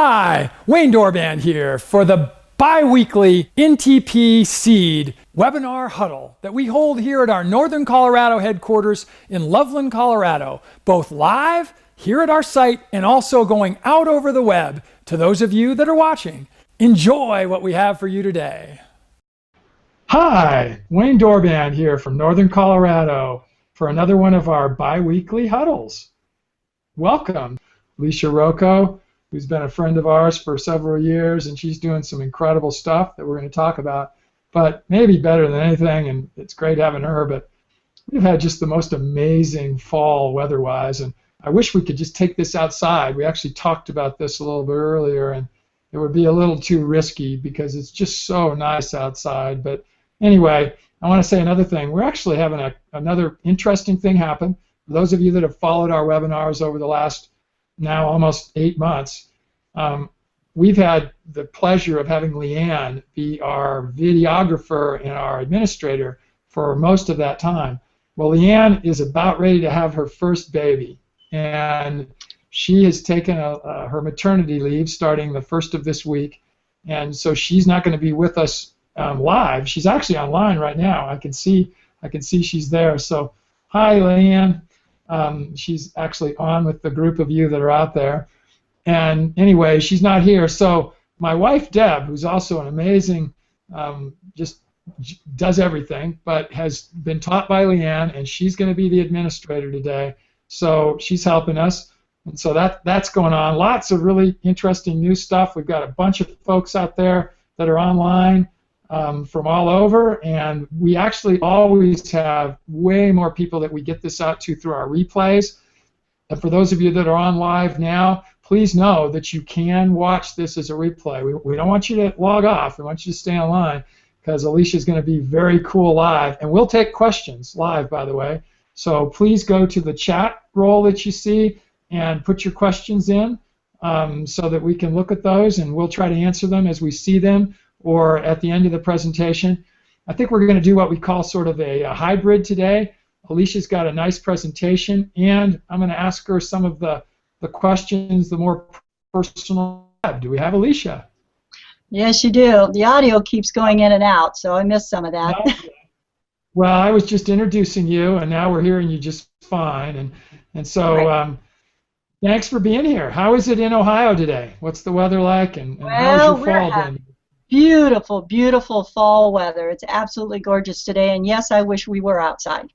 Hi, Wayne Doorband here for the Biweekly NTP CEED webinar huddle that we hold here at our Northern Colorado headquarters in Loveland, Colorado, both live here at our site and also going out over the web to those of you that are watching. Enjoy what we have for you today. Hi, Wayne Doorband here from Northern Colorado for another one of our biweekly huddles. Welcome, Alicia Rocco, who's been a friend of ours for several years, and she's doing some incredible stuff that we're going to talk about. But maybe better than anything, and it's great having her, but we've had just the most amazing fall weather-wise, and I wish we could just take this outside. We actually talked about this a little bit earlier, and it would be a little too risky because it's just so nice outside. But anyway, I want to say another thing. We're actually having another interesting thing happen. For those of you that have followed our webinars over the last now almost 8 months, we've had the pleasure of having Leanne be our videographer and our administrator for most of that time. Well, Leanne is about ready to have her first baby, and she has taken her maternity leave starting the first of this week, and so she's not going to be with us live. She's actually online right now. I can see she's there. So hi, Leanne. She's actually on with the group of you that are out there. And anyway, she's not here. So my wife, Deb, who's also an amazing, just does everything, but has been taught by Leanne, and she's going to be the administrator today. So she's helping us. And so that's going on. Lots of really interesting new stuff. We've got a bunch of folks out there that are online from all over, and we actually always have way more people that we get this out to through our replays. And for those of you that are on live now, please know that you can watch this as a replay. We don't want you to log off. We want you to stay online because Alicia's going to be very cool live, and we'll take questions live, by the way. So please go to the chat roll that you see and put your questions in so that we can look at those, and we'll try to answer them as we see them or at the end of the presentation. I think we're going to do what we call sort of a hybrid today. Alicia's got a nice presentation, and I'm going to ask her some of the questions, the more personal. Do we have Alicia? Yes, you do. The audio keeps going in and out, so I missed some of that. Okay. Well, I was just introducing you, and now we're hearing you just fine. And so right. Thanks for being here. How is it in Ohio today? What's the weather like, and how's your fall been? Beautiful, beautiful fall weather. It's absolutely gorgeous today, and yes, I wish we were outside.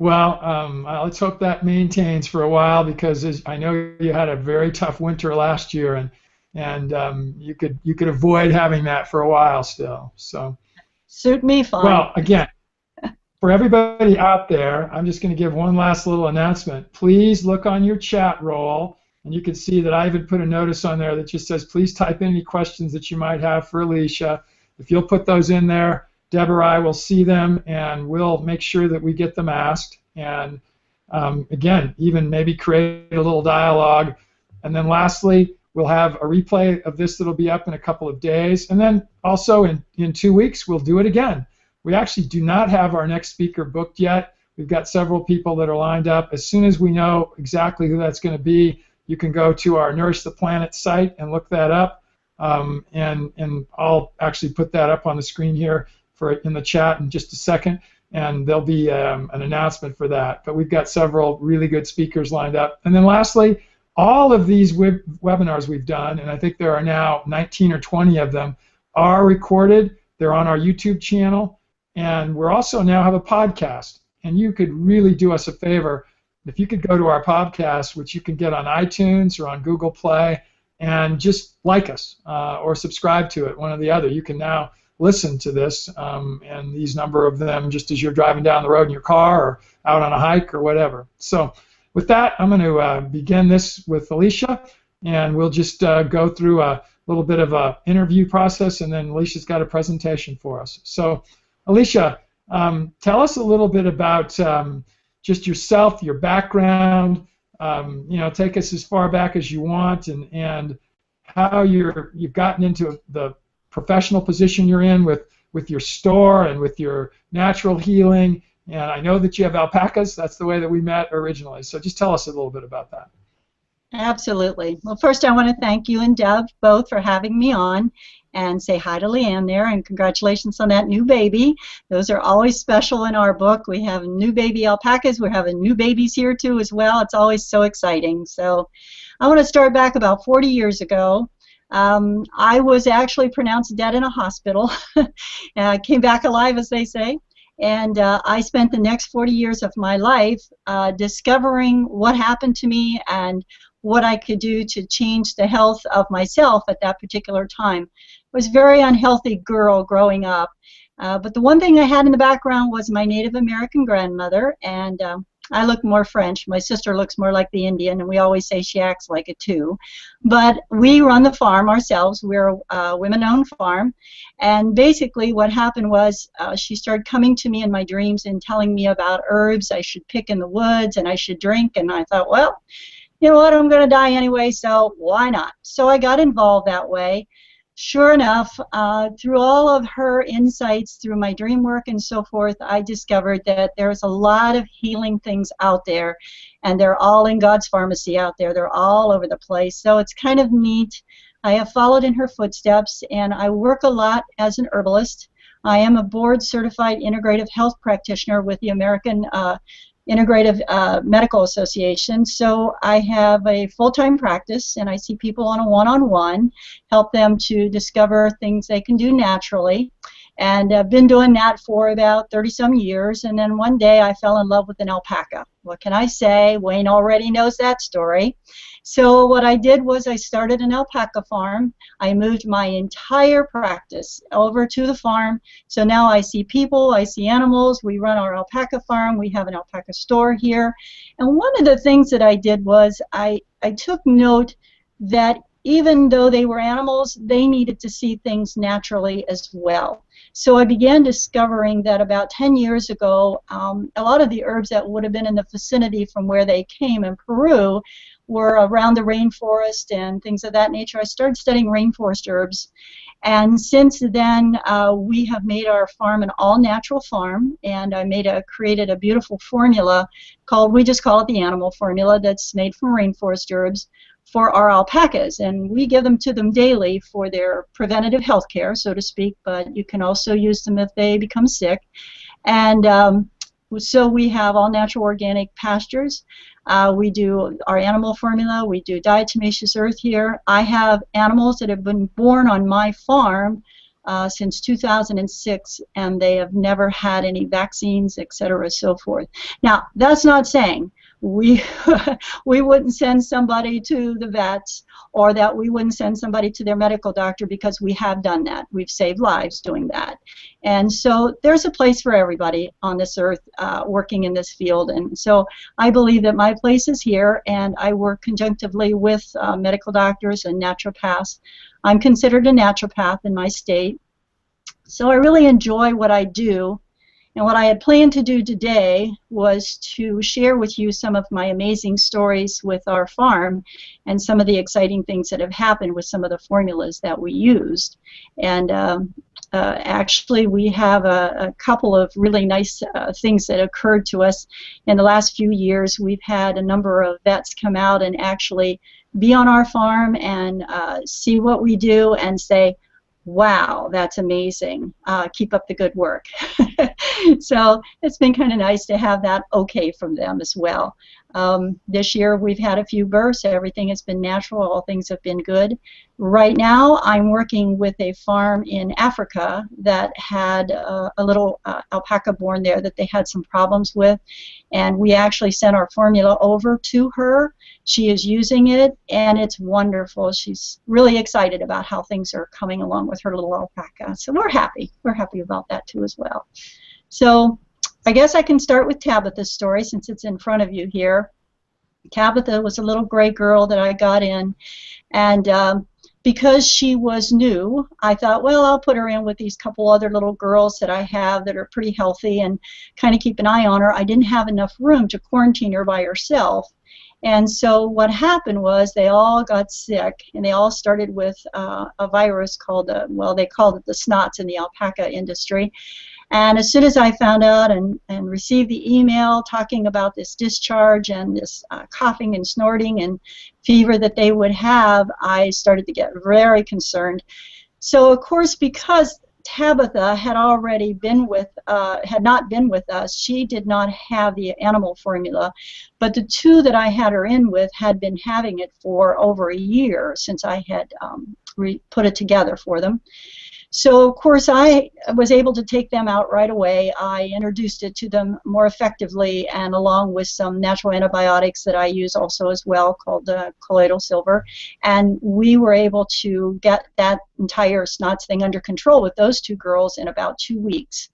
Well, let's hope that maintains for a while, because I know you had a very tough winter last year, and you could avoid having that for a while still. So suit me fine. Well, again, for everybody out there, I'm just going to give one last little announcement. Please look on your chat roll, and you can see that I even put a notice on there that just says, please type in any questions that you might have for Alicia. If you'll put those in there, Deb or I will see them, and we'll make sure that we get them asked. And again, even maybe create a little dialogue. And then lastly, we'll have a replay of this that'll be up in a couple of days. And then also in 2 weeks, we'll do it again. We actually do not have our next speaker booked yet. We've got several people that are lined up. As soon as we know exactly who that's going to be, you can go to our Nourish the Planet site and look that up. And I'll actually put that up on the screen here in the chat in just a second, and there'll be an announcement for that. But we've got several really good speakers lined up. And then lastly, all of these webinars we've done, and I think there are now 19 or 20 of them, are recorded. They're on our YouTube channel, and we're also now have a podcast. And you could really do us a favor if you could go to our podcast, which you can get on iTunes or on Google Play, and just like us or subscribe to it, one or the other. You can now listen to this, and these number of them just as you're driving down the road in your car or out on a hike or whatever. So with that, I'm going to begin this with Alicia, and we'll just go through a little bit of an interview process, and then Alicia's got a presentation for us. So Alicia, tell us a little bit about just yourself, your background. Take us as far back as you want, and how you've gotten into the professional position you're in with your store and with your natural healing, And I know that you have alpacas. That's the way that we met originally. So just tell us a little bit about that. Absolutely. Well, first I want to thank you and Deb both for having me on, and say hi to Leanne there, and congratulations on that new baby. Those are always special in our book. We have new baby alpacas. We're having new babies here too as well. It's always so exciting. So I want to start back about 40 years ago. I was actually pronounced dead in a hospital. I came back alive, as they say. And I spent the next 40 years of my life discovering what happened to me and what I could do to change the health of myself at that particular time. I was a very unhealthy girl growing up. But the one thing I had in the background was my Native American grandmother, and I look more French. My sister looks more like the Indian, and we always say she acts like it too. But we run the farm ourselves. We're a women-owned farm. And basically what happened was she started coming to me in my dreams and telling me about herbs I should pick in the woods and I should drink. And I thought, well, you know what, I'm going to die anyway, so why not? So I got involved that way. Sure enough, through all of her insights, through my dream work and so forth, I discovered that there's a lot of healing things out there, and they're all in God's pharmacy out there. They're all over the place, so it's kind of neat. I have followed in her footsteps, and I work a lot as an herbalist. I am a board-certified integrative health practitioner with the American Integrative Medical Association. So I have a full-time practice, and I see people on a one-on-one, help them to discover things they can do naturally. And I've been doing that for about 30-some years, and then one day I fell in love with an alpaca. What can I say? Wayne already knows that story. So what I did was I started an alpaca farm. I moved my entire practice over to the farm. So now I see people, I see animals. We run our alpaca farm. We have an alpaca store here. And one of the things that I did was I took note that even though they were animals, they needed to see things naturally as well. So I began discovering that about 10 years ago, a lot of the herbs that would have been in the vicinity from where they came in Peru were around the rainforest and things of that nature. I started studying rainforest herbs. And since then, we have made our farm an all-natural farm, and I created a beautiful formula called, we just call it the animal formula, that's made from rainforest herbs for our alpacas, and we give them to them daily for their preventative health care, so to speak, but you can also use them if they become sick. And so we have all natural organic pastures. We do our animal formula. We do diatomaceous earth here. I have animals that have been born on my farm since 2006, and they have never had any vaccines, etc., so forth. Now, that's not saying we wouldn't send somebody to the vets, or that we wouldn't send somebody to their medical doctor, because we have done that. We've saved lives doing that. And so there's a place for everybody on this earth working in this field. And so I believe that my place is here, and I work conjunctively with medical doctors and naturopaths. I'm considered a naturopath in my state. So I really enjoy what I do. And what I had planned to do today was to share with you some of my amazing stories with our farm and some of the exciting things that have happened with some of the formulas that we used. And actually, we have a couple of really nice things that occurred to us in the last few years. We've had a number of vets come out and actually be on our farm and see what we do and say, wow, that's amazing. Keep up the good work. So it's been kind of nice to have that okay from them as well. This year we've had a few births. Everything has been natural. All things have been good. Right now I'm working with a farm in Africa that had a little alpaca born there that they had some problems with. And we actually sent our formula over to her. She is using it, and it's wonderful. She's really excited about how things are coming along with her little alpaca. So we're happy. We're happy about that too as well. So I guess I can start with Tabitha's story since it's in front of you here. Tabitha was a little gray girl that I got in, and because she was new, I thought, well, I'll put her in with these couple other little girls that I have that are pretty healthy and kind of keep an eye on her. I didn't have enough room to quarantine her by herself. And so what happened was they all got sick, and they all started with a virus called, well, they called it the snots in the alpaca industry. And as soon as I found out and received the email talking about this discharge and this coughing and snorting and fever that they would have, I started to get very concerned. So of course, because Tabitha had already been with, had not been with us, she did not have the animal formula, but the two that I had her in with had been having it for over a year since I had put it together for them. So, of course, I was able to take them out right away. I introduced it to them more effectively, and along with some natural antibiotics that I use also as well, called colloidal silver. And we were able to get that entire SNOTS thing under control with those two girls in about 2 weeks.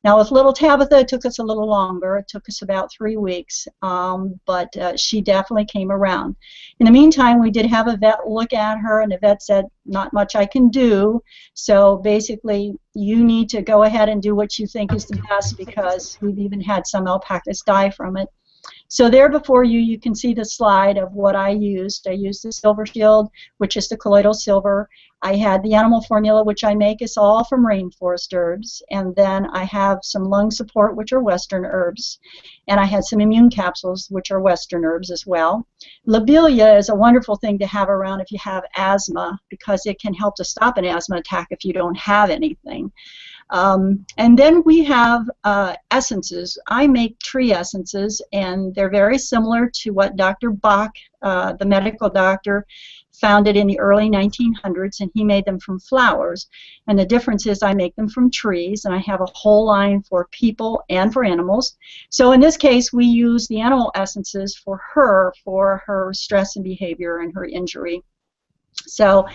Now, with little Tabitha, it took us a little longer. It took us about 3 weeks, but she definitely came around. In the meantime, we did have a vet look at her, and the vet said, not much I can do. So basically, you need to go ahead and do what you think is the best, because we've even had some alpacas die from it. So there before you, you can see the slide of what I used. I used the Silver Shield, which is the colloidal silver. I had the animal formula, which I make is all from rainforest herbs. And then I have some lung support, which are Western herbs. And I had some immune capsules, which are Western herbs as well. Lobelia is a wonderful thing to have around if you have asthma, because it can help to stop an asthma attack if you don't have anything. And then we have essences. I make tree essences, and they're very similar to what Dr. Bach, the medical doctor, founded in the early 1900s, and he made them from flowers. And the difference is I make them from trees, and I have a whole line for people and for animals. So in this case, we use the animal essences for her stress and behavior and her injury. So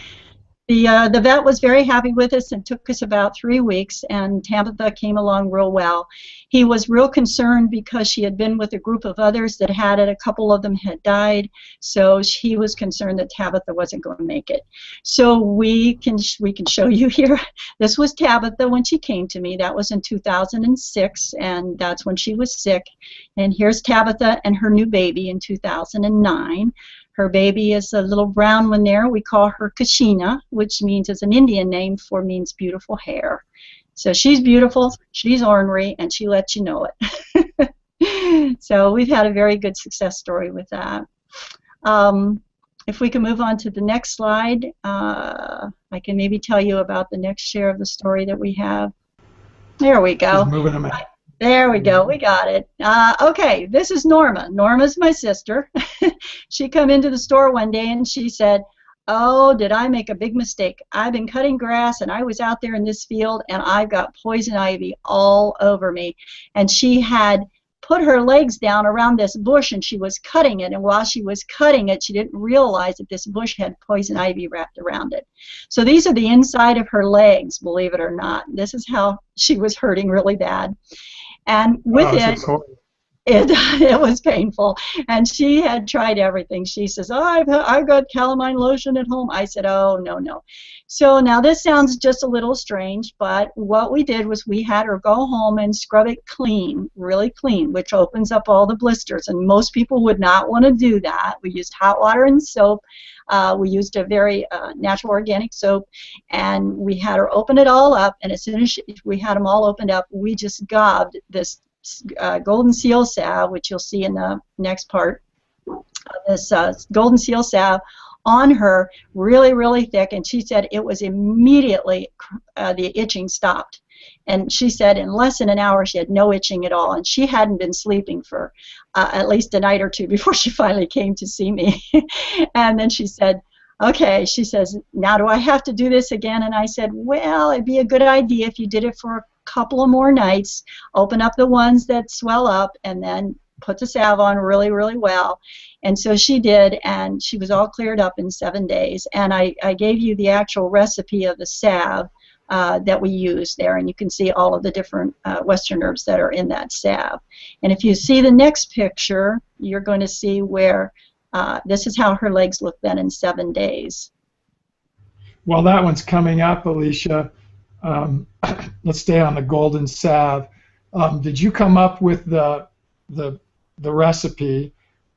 the vet was very happy with us, and took us about 3 weeks, and Tabitha came along real well. He was real concerned because she had been with a group of others that had it. A couple of them had died, so he was concerned that Tabitha wasn't going to make it. So we can show you here. This was Tabitha when she came to me. That was in 2006, and that's when she was sick. And here's Tabitha and her new baby in 2009. Her baby is a little brown one there. We call her Kashina, which means, is an Indian name for means beautiful hair. So she's beautiful, she's ornery, and she lets you know it. So we've had a very good success story with that. If we can move on to the next slide, I can maybe tell you about the next share of the story that we have. There we go. She's moving them in. There we go. We got it. Okay, this is Norma. Norma's my sister. She come into the store one day and she said, "Oh, did I make a big mistake? I've been cutting grass and I was out there in this field and I've got poison ivy all over me." And she had put her legs down around this bush and she was cutting it. And while she was cutting it, she didn't realize that this bush had poison ivy wrapped around it. So these are the inside of her legs, believe it or not. This is how she was hurting really bad. And with it was painful, and she had tried everything. She says, "Oh, I've got calamine lotion at home." I said, "Oh, no, no." So now this sounds just a little strange, but what we did was we had her go home and scrub it clean, really clean, which opens up all the blisters, and most people would not want to do that. We used hot water and soap. We used a very natural organic soap, and we had her open it all up, and as soon as we had them all opened up, we just gobbed this golden seal salve, which you'll see in the next part, this golden seal salve on her, really, really thick, and she said it was immediately, the itching stopped. And she said in less than an hour she had no itching at all, and she hadn't been sleeping for at least a night or two before she finally came to see me. And then she said, "Okay," she says, "now do I have to do this again?" And I said, "Well, it'd be a good idea if you did it for a couple of more nights. Open up the ones that swell up and then put the salve on really, really well." And so she did, and she was all cleared up in 7 days. And I gave you the actual recipe of the salve that we use there, and you can see all of the different Western herbs that are in that salve. And if you see the next picture, you're going to see where this is how her legs look then in 7 days. Well, that one's coming up, Alicia. Let's stay on the golden salve. Did you come up with the recipe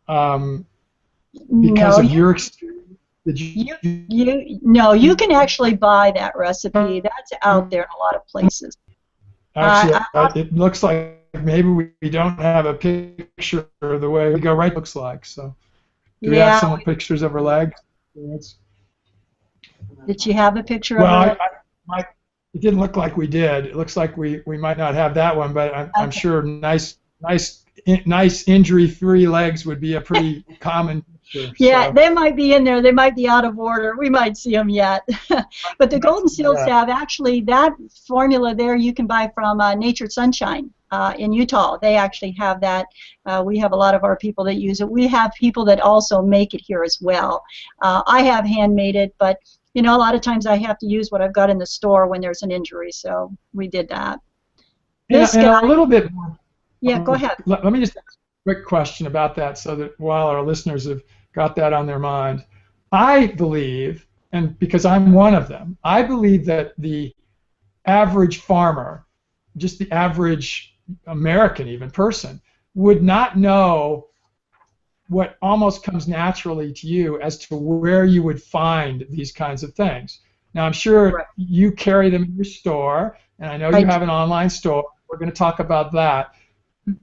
because of your experience? Did No, you can actually buy that recipe. That's out there in a lot of places. Actually, it looks like maybe we don't have a picture of the way we go right looks like. So Do we have Yeah. some pictures of her legs? Did she have a picture of Well, her? it didn't look like we did. It looks like we might not have that one, but I'm Okay. sure nice injury-free legs would be a pretty common picture. Yeah, So. they might be in there. They might be out of order. We might see them yet. But the golden seal Yeah. salve, actually, that formula there you can buy from Natured Sunshine in Utah. They actually have that. We have a lot of our people that use it. We have people that also make it here as well. I have handmade it, but you know, a lot of times I have to use what I've got in the store when there's an injury. So we did that. This And guy, a little bit more. yeah, go ahead. Let me just ask a quick question about that so that while our listeners have got that on their mind. I believe, and because I'm one of them, I believe that the average farmer, just the average American even person, would not know what almost comes naturally to you as to where you would find these kinds of things. Now, I'm sure Right. you carry them in your store, and I know you have an online store. We're going to talk about that.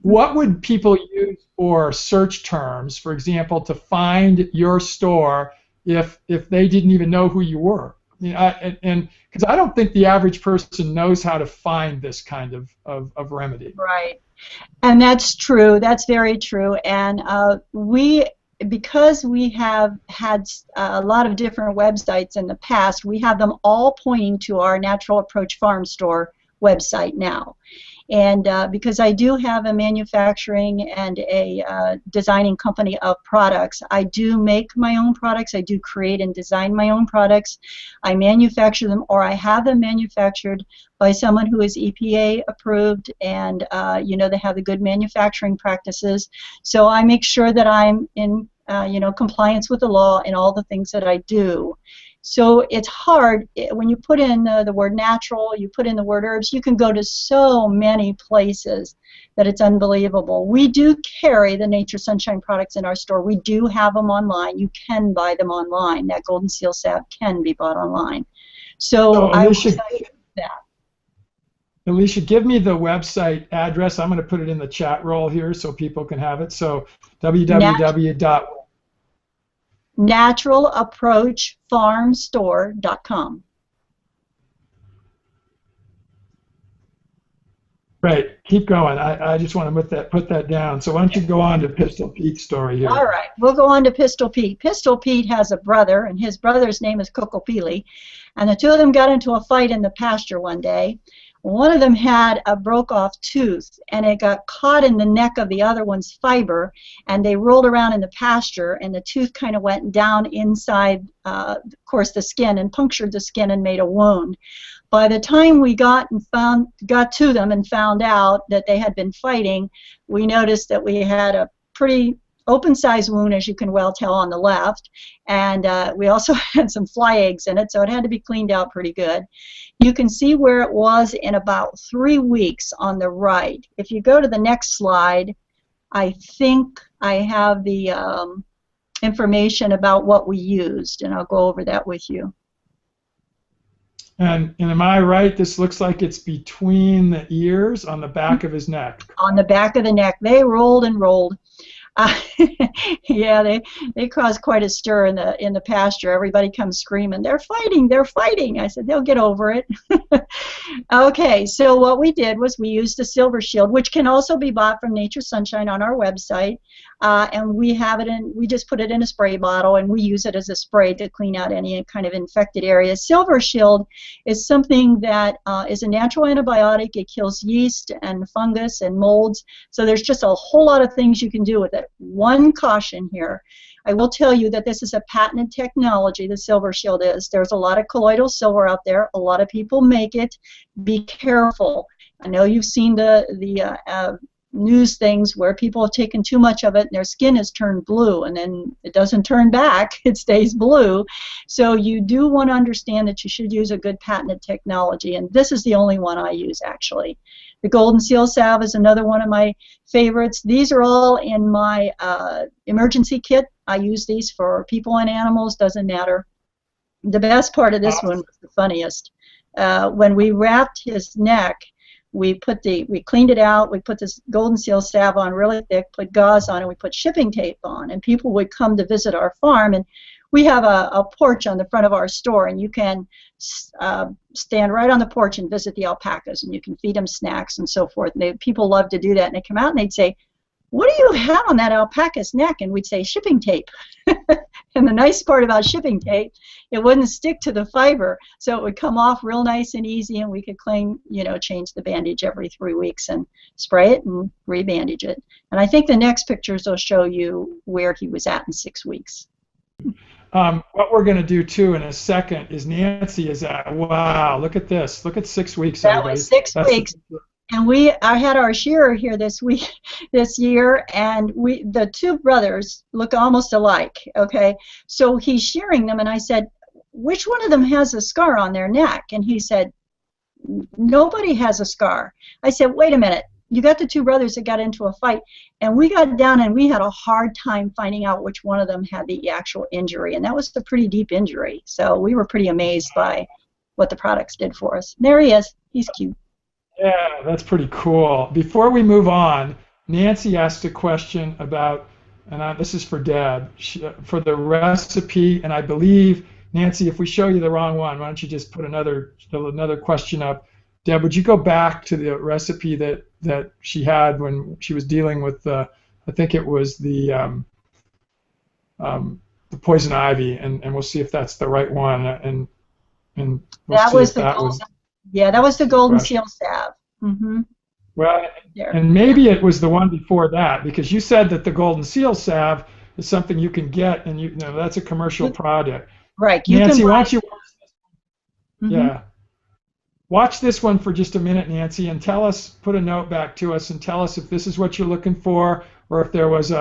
What would people use for search terms, for example, to find your store if they didn't even know who you were? You know, and because I don't think the average person knows how to find this kind of remedy. Right. And that's true. That's very true. And because we have had a lot of different websites in the past, we have them all pointing to our Natural Approach Farm Store website now. And because I do have a manufacturing and a designing company of products, I do make my own products. I do create and design my own products. I manufacture them, or I have them manufactured by someone who is EPA approved, and you know, they have the good manufacturing practices. So I make sure that I'm in you know, compliance with the law in all the things that I do. So it's hard when you put in the word natural, you put in the word herbs, you can go to so many places that it's unbelievable. We do carry the Nature Sunshine products in our store. We do have them online. You can buy them online. That Golden Seal salve can be bought online. So I will tell you that. Alicia, give me the website address. I'm going to put it in the chat roll here so people can have it. So www. naturalapproachfarmstore.com. Great. Keep going. I just want to put that down. So why don't you go on to Pistol Pete's story here? All right. We'll go on to Pistol Pete. Pistol Pete has a brother, and his brother's name is Kokopili. And the two of them got into a fight in the pasture one day. One of them had a broke-off tooth, and it got caught in the neck of the other one's fiber, and they rolled around in the pasture, and the tooth kind of went down inside, of course, the skin, and punctured the skin and made a wound. By the time we got to them and found out that they had been fighting, we noticed that we had a pretty open-sized wound, as you can well tell, on the left, and we also had some fly eggs in it, so it had to be cleaned out pretty good. You can see where it was in about 3 weeks on the right. If you go to the next slide, I think I have the information about what we used, and I'll go over that with you. And am I right? This looks like it's between the ears on the back of his neck. On the back of the neck. They rolled and rolled. Yeah, they caused quite a stir in the pasture. Everybody comes screaming, they're fighting, they're fighting. I said, they'll get over it. Okay, so what we did was we used the Silver Shield, which can also be bought from Nature Sunshine on our website, and we just put it in a spray bottle, and we use it as a spray to clean out any kind of infected areas. Silver Shield is something that is a natural antibiotic. It kills yeast and fungus and molds, so there's just a whole lot of things you can do with it. One caution here. I will tell you that this is a patented technology, the Silver Shield is. There's a lot of colloidal silver out there. A lot of people make it. Be careful. I know you've seen the news things where people have taken too much of it and their skin has turned blue, and then it doesn't turn back. It stays blue. So you do want to understand that you should use a good patented technology, and this is the only one I use, actually. The Golden Seal salve is another one of my favorites. These are all in my emergency kit. I use these for people and animals, doesn't matter. The best part of this one was the funniest. When we wrapped his neck, we cleaned it out, we put this golden seal salve on really thick, put gauze on, and we put shipping tape on, and people would come to visit our farm, and we have a porch on the front of our store, and you can stand right on the porch and visit the alpacas, and you can feed them snacks and so forth. And people love to do that, and they come out and they'd say, "What do you have on that alpaca's neck?" And we'd say, "Shipping tape." And the nice part about shipping tape, it wouldn't stick to the fiber, so it would come off real nice and easy, and we could change the bandage every 3 weeks and spray it and rebandage it. And I think the next pictures will show you where he was at in 6 weeks. What we're going to do too in a second is Nancy is at, wow, look at this. Look at 6 weeks. That everybody. was 6 weeks. And I had our shearer here this year, and the two brothers look almost alike, okay? So he's shearing them, and I said, "Which one of them has a scar on their neck?" And he said, "Nobody has a scar." I said, "Wait a minute. You got the two brothers that got into a fight," and we got down and we had a hard time finding out which one of them had the actual injury, and that was a pretty deep injury. So we were pretty amazed by what the products did for us. There he is. He's cute. Yeah, that's pretty cool. Before we move on, Nancy asked a question about, and this is for Deb, for the recipe, and I believe, Nancy, if we show you the wrong one, why don't you just put another question up. Deb, would you go back to the recipe that she had when she was dealing with I think it was the poison ivy, and we'll see if that's the right one, and we'll that see was if the that golden, was. Yeah, that was the golden seal salve. Mm-hmm. Well, There. and maybe it was the one before that, because you said that the golden seal salve is something you can get, and you know that's a commercial product. Right. Nancy, why don't you watch this one? Mm-hmm. Yeah. Watch this one for just a minute, Nancy, and tell us, put a note back to us, and tell us if this is what you're looking for, or if there was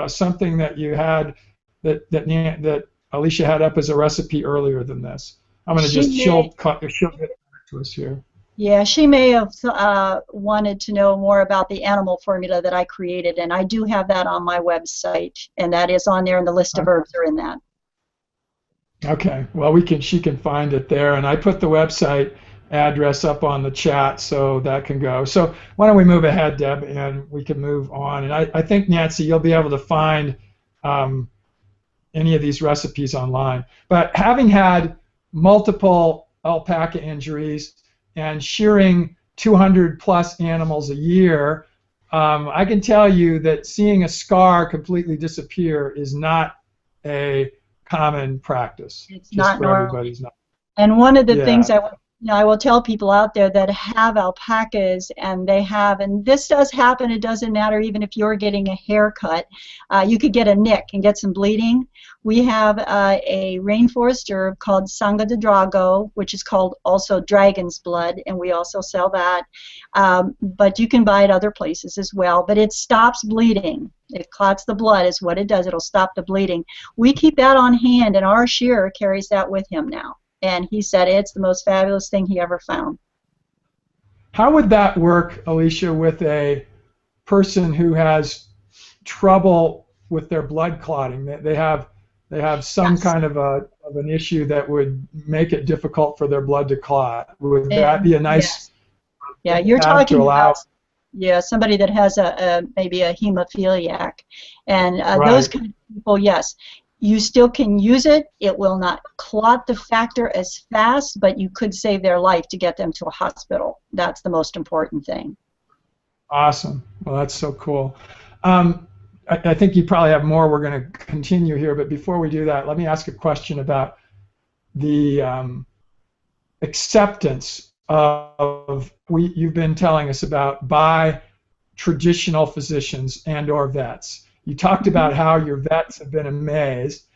something that you had that Alicia had up as a recipe earlier than this. I'm going to she'll get it back to us here. Yeah, she may have wanted to know more about the animal formula that I created, and I do have that on my website, and that is on there, and the list of herbs are in that. Okay, well she can find it there, and I put the website address up on the chat so that can go. So why don't we move ahead, Deb, and we can move on. And I think, Nancy, you'll be able to find any of these recipes online. But having had multiple alpaca injuries and shearing 200 plus animals a year, I can tell you that seeing a scar completely disappear is not a common practice. It's just not for normal. everybody's knowledge. And one of the things I will tell people out there that have alpacas, and this does happen, it doesn't matter even if you're getting a haircut, you could get a nick and get some bleeding. We have a rainforest herb called Sangha de Drago, which is called also dragon's blood, and we also sell that. But you can buy it other places as well. But it stops bleeding. It clots the blood is what it does. It'll stop the bleeding. We keep that on hand, and our shearer carries that with him now. And he said it's the most fabulous thing he ever found. How would that work, Alicia, with a person who has trouble with their blood clotting? They have some kind of an issue that would make it difficult for their blood to clot. Would that be a nice? Yeah, you're talking about somebody that has maybe a hemophiliac, and those kind of people. Yes. You still can use it. It will not clot the factor as fast, but you could save their life to get them to a hospital. That's the most important thing. Awesome. Well, that's so cool. I think you probably have more. We're going to continue here, but before we do that, let me ask a question about the acceptance of you've been telling us about by traditional physicians and or vets. You talked about how your vets have been amazed,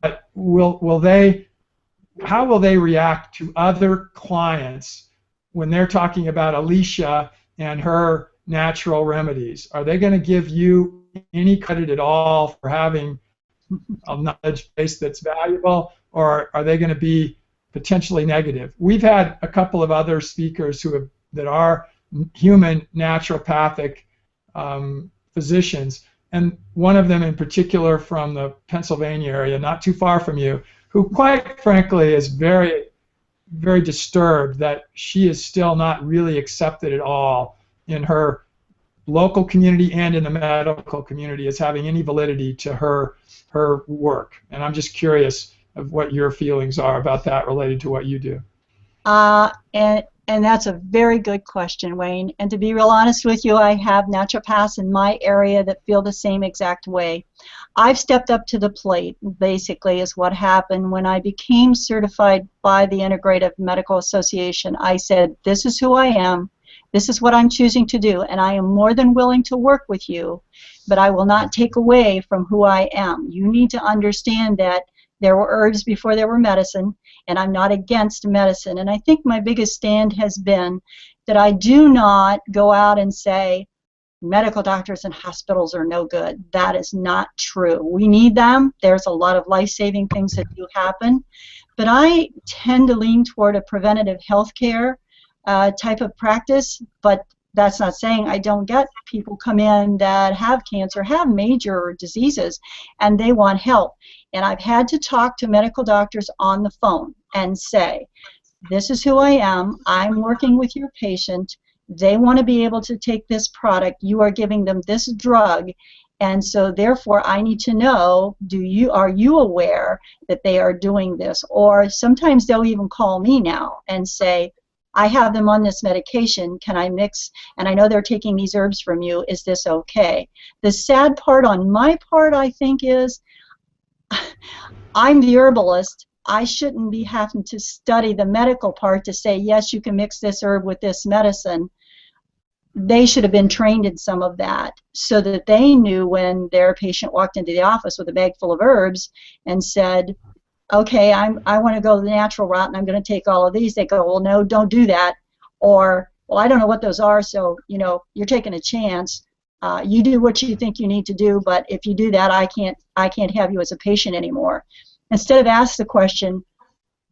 but how will they react to other clients when they're talking about Alicia and her natural remedies? Are they going to give you any credit at all for having a knowledge base that's valuable, or are they going to be potentially negative? We've had a couple of other speakers that are human naturopathic physicians, and one of them in particular from the Pennsylvania area, not too far from you, who quite frankly is very, very disturbed that she is still not really accepted at all in her local community and in the medical community as having any validity to her work. And I'm just curious of what your feelings are about that related to what you do. And that's a very good question, Wayne. And to be real honest with you, I have naturopaths in my area that feel the same exact way. I've stepped up to the plate, basically, is what happened. When I became certified by the Integrative Medical Association, I said, this is who I am, this is what I'm choosing to do, and I am more than willing to work with you, but I will not take away from who I am. You need to understand that there were herbs before there were medicine, and I'm not against medicine. And I think my biggest stand has been that I do not go out and say medical doctors and hospitals are no good. That is not true. We need them. There's a lot of life-saving things that do happen. But I tend to lean toward a preventative health care type of practice, but that's not saying I don't get people come in that have cancer, have major diseases, and they want help. And I've had to talk to medical doctors on the phone and say, this is who I am, I'm working with your patient, they want to be able to take this product, you are giving them this drug, and so therefore I need to know, are you aware that they are doing this? Or sometimes they'll even call me now and say, I have them on this medication, can I mix, and I know they're taking these herbs from you, is this okay? The sad part on my part, I think, is I'm the herbalist. I shouldn't be having to study the medical part to say, yes, you can mix this herb with this medicine. They should have been trained in some of that so that they knew when their patient walked into the office with a bag full of herbs and said, okay, I want to go the natural route and I'm going to take all of these. They go, well, no, don't do that. Or, well, I don't know what those are, so, you're taking a chance. You do what you think you need to do, but if you do that, I can't have you as a patient anymore. Instead of ask the question,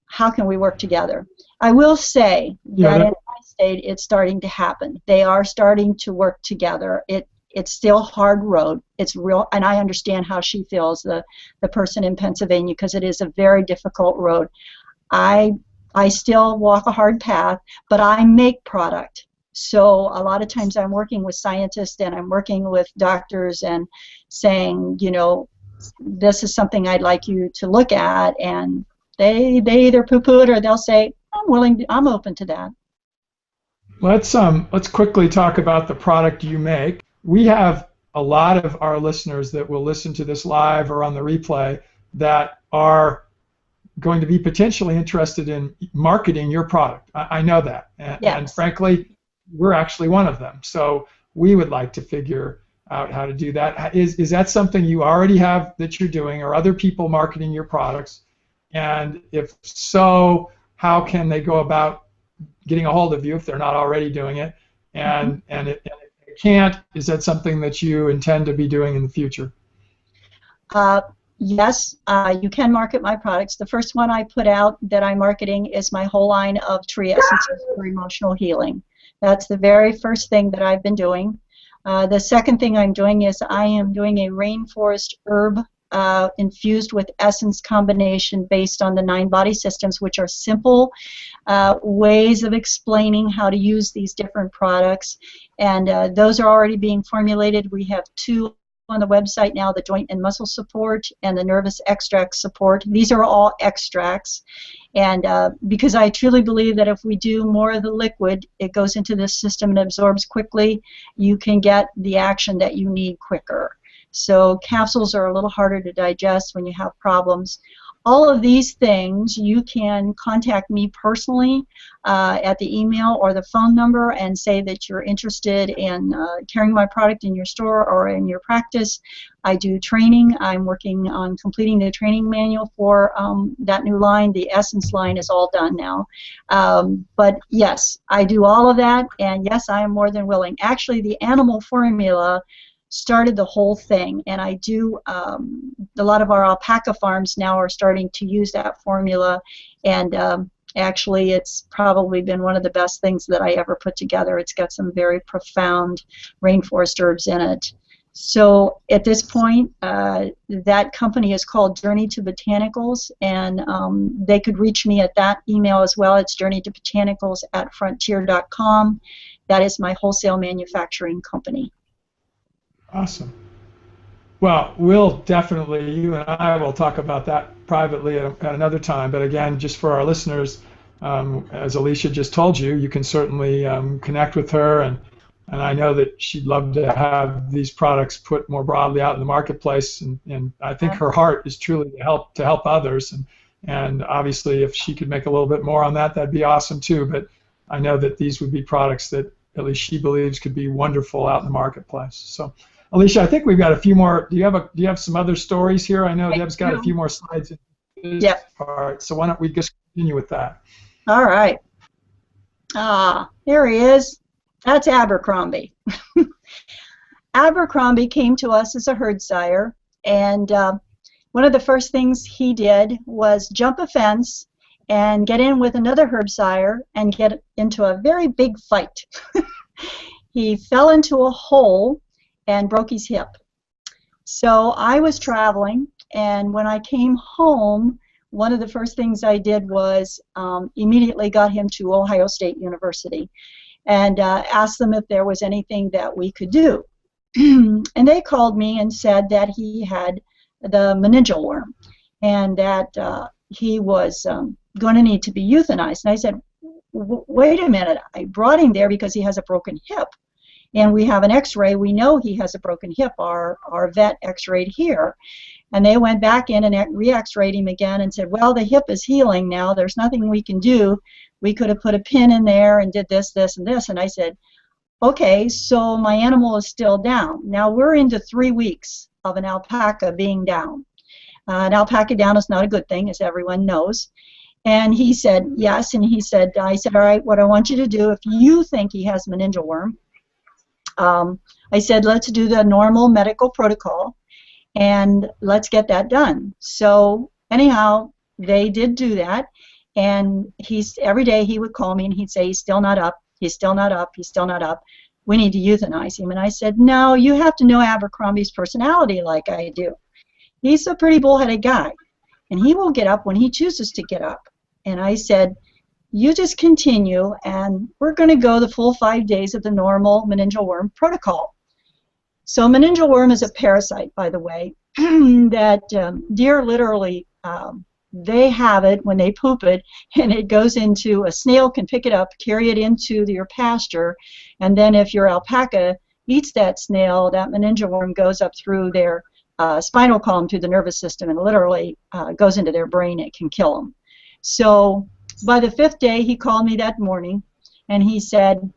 how can we work together? I will say that in my state, it's starting to happen. They are starting to work together. It's still a hard road. It's real, and I understand how she feels, the person in Pennsylvania, because it is a very difficult road. I still walk a hard path, but I make product. So a lot of times I'm working with scientists and I'm working with doctors and saying, this is something I'd like you to look at, and they either poo-poo it or they'll say, I'm open to that. Let's quickly talk about the product you make. We have a lot of our listeners that will listen to this live or on the replay that are going to be potentially interested in marketing your product. I know that, and frankly, we're actually one of them. So we would like to figure out how to do that. Is that something you already have that you're doing, or other people marketing your products? And if so, how can they go about getting a hold of you if they're not already doing it? And if they can't, is that something that you intend to be doing in the future? Yes, you can market my products. The first one I put out that I'm marketing is my whole line of tree essences for emotional healing. That's the very first thing that I've been doing. The second thing I'm doing is I am doing a rainforest herb infused with essence combination based on the 9 body systems, which are simple ways of explaining how to use these different products. And those are already being formulated. We have 2 on the website now, the joint and muscle support and the nervous extract support. These are all extracts. And because I truly believe that if we do more of the liquid, it goes into the system and absorbs quickly, you can get the action that you need quicker. So capsules are a little harder to digest when you have problems. All of these things, you can contact me personally at the email or the phone number and say that you're interested in carrying my product in your store or in your practice. I do training. I'm working on completing the training manual for that new line. The Essence line is all done now. But yes, I do all of that, and yes, I am more than willing. Actually, the animal formula started the whole thing, and I do a lot of our alpaca farms now are starting to use that formula, and actually it's probably been one of the best things that I ever put together. It's got some very profound rainforest herbs in it. So at this point, that company is called Journey to Botanicals, and they could reach me at that email as well. It's journeytobotanicals@frontier.com. That is my wholesale manufacturing company. Awesome. Well, we'll definitely, you and I will talk about that privately at another time. But again, just for our listeners, as Alicia just told you, you can certainly connect with her, and I know that she'd love to have these products put more broadly out in the marketplace. And I think her heart is truly to help others. And obviously, if she could make a little bit more on that, that'd be awesome too. But I know that these would be products that at least she believes could be wonderful out in the marketplace. So, Alicia, I think we've got a few more. Do you have some other stories here? I know Deb's got a few more slides in this part. So why don't we just continue with that? All right. Here he is. That's Abercrombie. Abercrombie came to us as a herd sire, and one of the first things he did was jump a fence and get in with another herd sire and get into a very big fight. He fell into a hole and broke his hip. So I was traveling, and when I came home, one of the first things I did was immediately got him to Ohio State University and asked them if there was anything that we could do. And they called me and said that he had the meningeal worm and that he was going to need to be euthanized. And I said, wait a minute, I brought him there because he has a broken hip. And we have an x-ray, we know he has a broken hip, our vet x-rayed here. And they went back in and re-x-rayed him again and said, well, the hip is healing now, there's nothing we can do. We could have put a pin in there and did this, this, and this. And I said, okay, so my animal is still down. Now we're into 3 weeks of an alpaca being down. An alpaca down is not a good thing, as everyone knows. And he said, yes, and he said, I said, all right, what I want you to do, if you think he has meningeal worm, I said, let's do the normal medical protocol and let's get that done. So anyhow, they did do that, and every day he would call me and he'd say, he's still not up, he's still not up, he's still not up, we need to euthanize him. And I said, no, you have to know Abercrombie's personality like I do. He's a pretty bullheaded guy, and he will get up when he chooses to get up. And I said, you just continue, and we're going to go the full 5 days of the normal meningeal worm protocol. So meningeal worm is a parasite, by the way, that deer literally, they have it when they poop it, and it goes into, a snail can pick it up, carry it into your pasture, and then if your alpaca eats that snail, that meningeal worm goes up through their spinal column, through the nervous system, and literally goes into their brain. It can kill them. So by the 5th day, he called me that morning, and he said,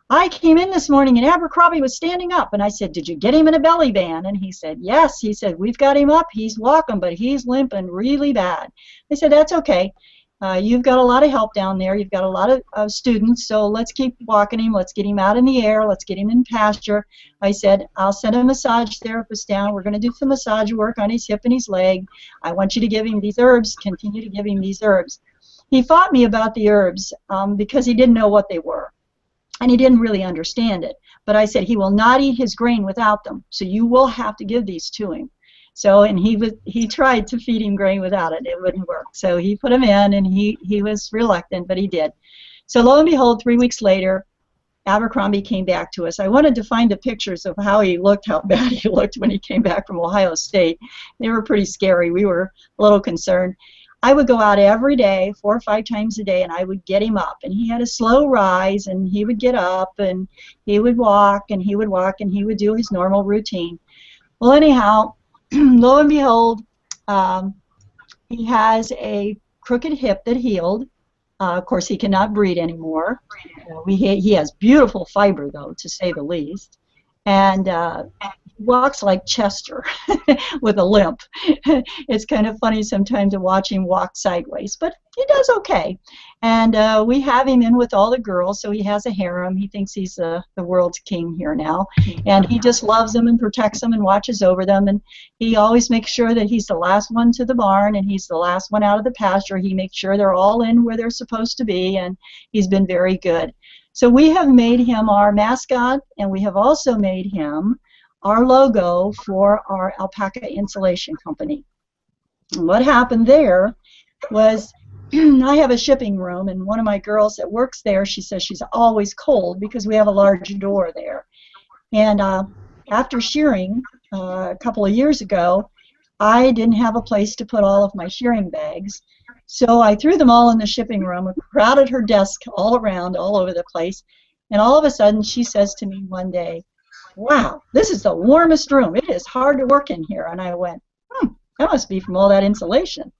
I came in this morning and Abercrombie was standing up. And I said, did you get him in a belly band? And he said, yes. He said, we've got him up. He's walking, but he's limping really bad. I said, that's okay. You've got a lot of help down there. You've got a lot of students, so let's keep walking him. Let's get him out in the air. Let's get him in pasture. I said, I'll send a massage therapist down. We're going to do some massage work on his hip and his leg. I want you to give him these herbs. Continue to give him these herbs. He fought me about the herbs because he didn't know what they were, and he didn't really understand it. But I said, he will not eat his grain without them, so you will have to give these to him. So, and he tried to feed him grain without it. It wouldn't work. So he put him in, and he was reluctant, but he did. So lo and behold, 3 weeks later, Abercrombie came back to us. I wanted to find the pictures of how he looked, how bad he looked when he came back from Ohio State. They were pretty scary. We were a little concerned. I would go out every day, 4 or 5 times a day, and I would get him up. And he had a slow rise, and he would get up, and he would walk, and he would walk, and he would do his normal routine. Well, anyhow, lo and behold, he has a crooked hip that healed. Of course, he cannot breed anymore. He has beautiful fiber, though, to say the least. And he walks like Chester with a limp. It's kind of funny sometimes to watch him walk sideways, but he does okay. And we have him in with all the girls, so he has a harem. He thinks he's the world's king here now. And he just loves them and protects them and watches over them. And he always makes sure that he's the last one to the barn and he's the last one out of the pasture. He makes sure they're all in where they're supposed to be, and he's been very good. So we have made him our mascot, and we have also made him our logo for our Alpaca insulation company. And what happened there was I have a shipping room, and one of my girls that works there, she says she's always cold because we have a large door there. And after shearing a couple of years ago, I didn't have a place to put all of my shearing bags. So I threw them all in the shipping room, crowded her desk all around, all over the place. And all of a sudden, she says to me one day, "Wow, this is the warmest room. It is hard to work in here." And I went, that must be from all that insulation.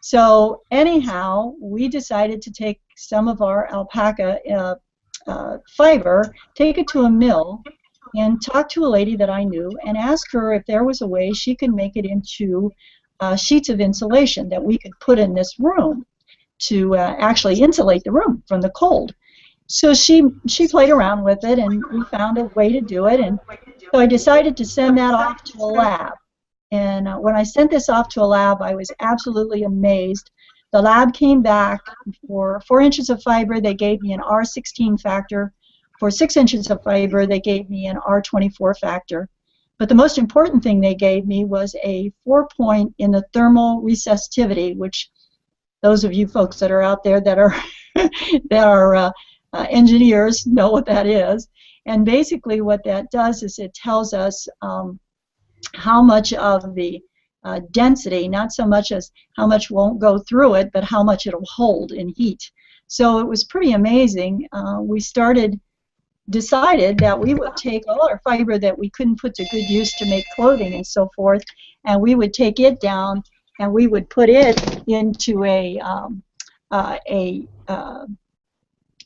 So anyhow, we decided to take some of our alpaca fiber, take it to a mill, and talk to a lady that I knew and ask her if there was a way she could make it into sheets of insulation that we could put in this room to actually insulate the room from the cold. So she played around with it, and we found a way to do it. And so I decided to send that off to a lab. And when I sent this off to a lab, I was absolutely amazed. The lab came back for 4 inches of fiber. They gave me an R16 factor. For 6 inches of fiber, they gave me an R24 factor. But the most important thing they gave me was a 4-point in the thermal resistivity, which those of you folks that are out there that are engineers know what that is. And basically what that does is it tells us how much of the density, not so much as how much won't go through it, but how much it'll hold in heat. So it was pretty amazing. We decided that we would take all our fiber that we couldn't put to good use to make clothing and so forth, and we would take it down and we would put it into a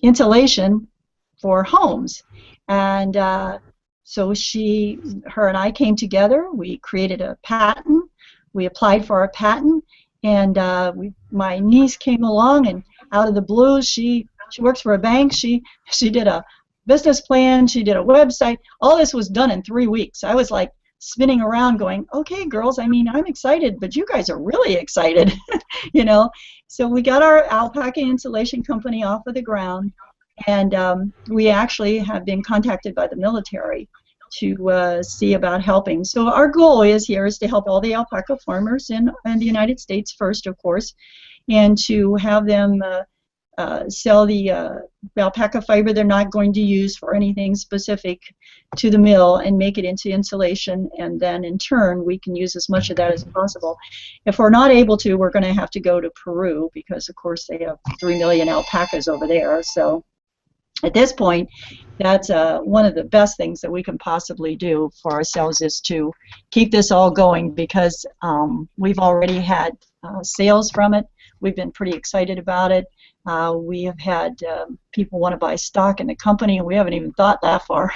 insulation for homes. And so her and I came together. We created a patent. We applied for our patent, and my niece came along, and out of the blue, she works for a bank. She did a business plan. She did a website. All this was done in 3 weeks. I was like spinning around, going, "Okay, girls. I mean, I'm excited, but you guys are really excited, you know." So we got our Alpaca insulation company off of the ground. And we actually have been contacted by the military to see about helping. So our goal is to help all the alpaca farmers in the United States first, of course, and to have them sell the alpaca fiber they're not going to use for anything specific to the mill and make it into insulation, and then in turn we can use as much of that as possible. If we're not able to, we're going to have to go to Peru because, of course, they have 3 million alpacas over there. So at this point, that's one of the best things that we can possibly do for ourselves is to keep this all going, because we've already had sales from it. We've been pretty excited about it. We have had people want to buy stock in the company, and we haven't even thought that far.